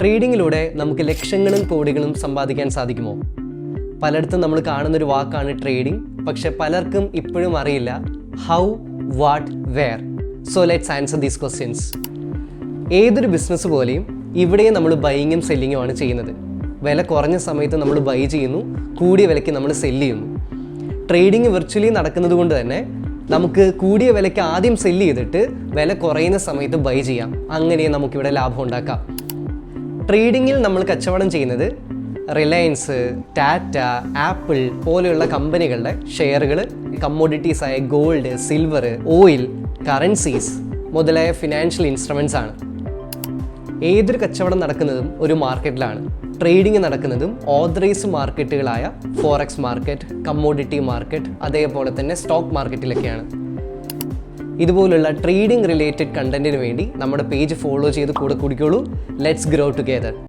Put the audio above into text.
ട്രേഡിങ്ങിലൂടെ നമുക്ക് ലക്ഷങ്ങളും കോടികളും സമ്പാദിക്കാൻ സാധിക്കുമോ? പലയിടത്തും നമ്മൾ കാണുന്നൊരു വാക്കാണ് ട്രേഡിംഗ്. പക്ഷെ പലർക്കും ഇപ്പോഴും അറിയില്ല how, what, where. So let's answer these questions. ഏതൊരു ബിസിനസ് പോലെയും ഇവിടെയും നമ്മൾ ബൈയിങ്ങും സെല്ലിങ്ങും ആണ് ചെയ്യുന്നത്. വില കുറഞ്ഞ സമയത്ത് നമ്മൾ ബൈ ചെയ്യുന്നു, കൂടിയ വിലയ്ക്ക് നമ്മൾ സെല്ല് ചെയ്യുന്നു. ട്രേഡിംഗ് വിർച്വലി നടക്കുന്നത് കൊണ്ട് തന്നെ നമുക്ക് കൂടിയ വിലയ്ക്ക് ആദ്യം സെല്ല് ചെയ്തിട്ട് വില കുറയുന്ന സമയത്ത് ബൈ ചെയ്യാം. അങ്ങനെ നമുക്കിവിടെ ലാഭം ഉണ്ടാക്കാം. ട്രേഡിങ്ങിൽ നമ്മൾ കച്ചവടം ചെയ്യുന്നത് റിലയൻസ്, ടാറ്റ, ആപ്പിൾ പോലെയുള്ള കമ്പനികളുടെ ഷെയറുകൾ, കമ്മോഡിറ്റീസായ ഗോൾഡ്, സിൽവർ, ഓയിൽ, കറൻസീസ് മുതലായ ഫിനാൻഷ്യൽ ഇൻസ്ട്രുമെൻറ്റ്സ് ആണ്. ഏതൊരു കച്ചവടം നടക്കുന്നതും ഒരു മാർക്കറ്റിലാണ്. ട്രേഡിംഗ് നടക്കുന്നതും ഓതറൈസ്ഡ് മാർക്കറ്റുകളായ ഫോറക്സ് മാർക്കറ്റ്, കമ്മോഡിറ്റി മാർക്കറ്റ്, അതേപോലെ തന്നെ സ്റ്റോക്ക് മാർക്കറ്റിലൊക്കെയാണ്. ഇതുപോലുള്ള ട്രേഡിംഗ് റിലേറ്റഡ് കണ്ടന്റിന് വേണ്ടി നമ്മുടെ പേജ് ഫോളോ ചെയ്ത് കൂടെ കൂടിക്കോളൂ. Let's grow together.